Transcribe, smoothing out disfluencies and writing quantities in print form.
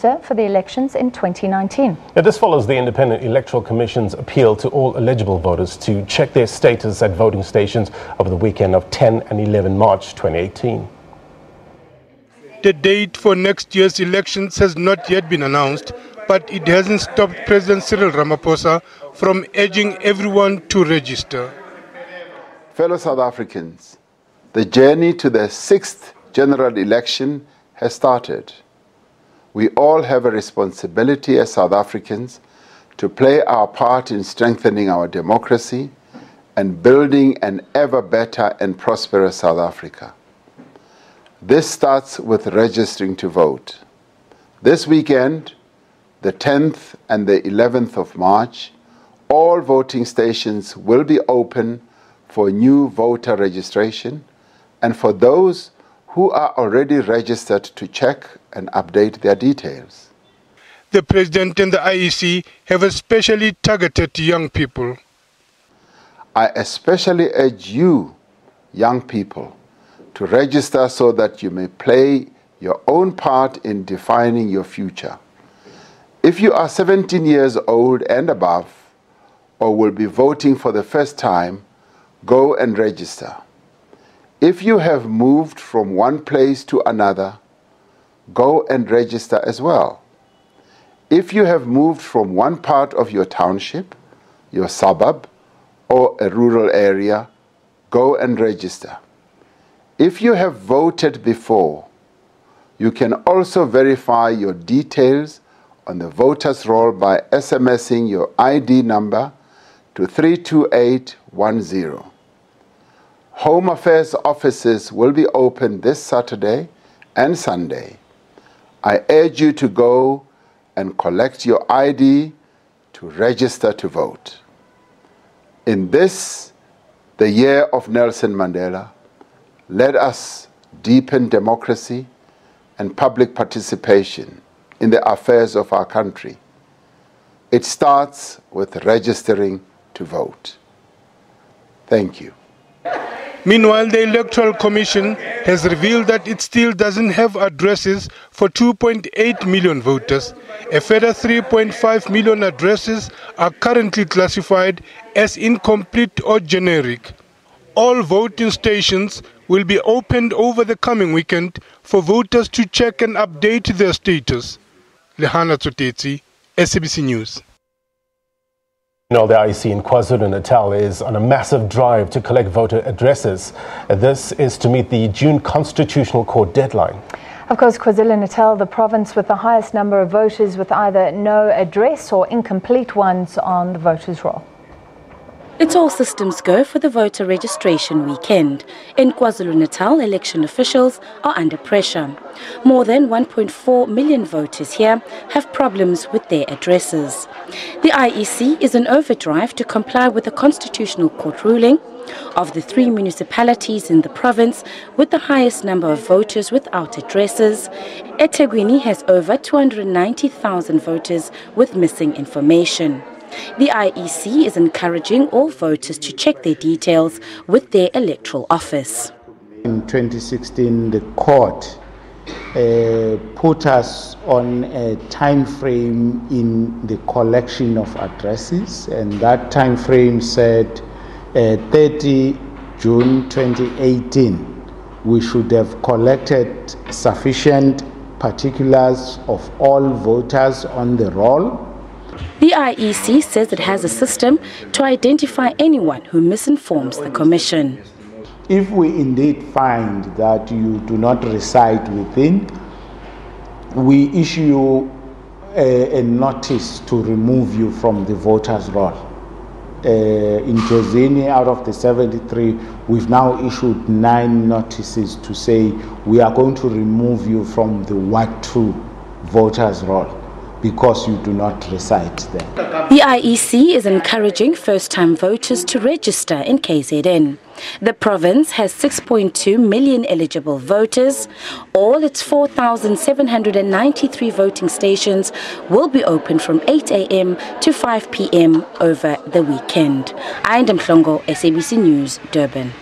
register for the elections in 2019. Now, this follows the Independent Electoral Commission's appeal to all eligible voters to check their status at voting stations over the weekend of 10 and 11 March 2018. The date for next year's elections has not yet been announced, but it hasn't stopped President Cyril Ramaphosa from urging everyone to register. Fellow South Africans, the journey to the 6th general election has started. We all have a responsibility as South Africans to play our part in strengthening our democracy and building an ever better and prosperous South Africa. This starts with registering to vote. This weekend, the 10th and the 11th of March, all voting stations will be open for new voter registration and for those who are already registered to check and update their details. The President and the IEC have especially targeted young people. I especially urge you, young people, to register so that you may play your own part in defining your future. If you are 17 years old and above, or will be voting for the first time, go and register. If you have moved from one place to another, go and register as well. If you have moved from one part of your township, your suburb, or a rural area, go and register. If you have voted before, you can also verify your details on the voters' roll by SMSing your ID number to 32810. Home Affairs offices will be open this Saturday and Sunday. I urge you to go and collect your ID to register to vote. In this, the year of Nelson Mandela, let us deepen democracy and public participation in the affairs of our country. It starts with registering to vote. Thank you. Meanwhile, the Electoral Commission has revealed that it still doesn't have addresses for 2.8 million voters. A further 3.5 million addresses are currently classified as incomplete or generic. All voting stations will be opened over the coming weekend for voters to check and update their status. Lehana Tsotetsi, SABC News. The IEC in KwaZulu-Natal is on a massive drive to collect voter addresses. This is to meet the June Constitutional Court deadline. Of course, KwaZulu-Natal, the province with the highest number of voters with either no address or incomplete ones on the voters' roll. It's all systems go for the voter registration weekend. In KwaZulu-Natal, election officials are under pressure. More than 1.4 million voters here have problems with their addresses. The IEC is in overdrive to comply with the Constitutional Court ruling. Of the 3 municipalities in the province with the highest number of voters without addresses, eThekwini has over 290,000 voters with missing information. The IEC is encouraging all voters to check their details with their electoral office. In 2016, the court put us on a time frame in the collection of addresses, and that time frame said 30 June 2018 we should have collected sufficient particulars of all voters on the roll. The IEC says it has a system to identify anyone who misinforms the Commission. If we indeed find that you do not reside within, we issue a notice to remove you from the voters' roll. In Jozini, out of the 73, we've now issued 9 notices to say we are going to remove you from the Ward 2 voters' roll because you do not reside there. The IEC is encouraging first-time voters to register in KZN. The province has 6.2 million eligible voters. All its 4,793 voting stations will be open from 8 a.m. to 5 p.m. over the weekend. I am Mhlongo, SABC News, Durban.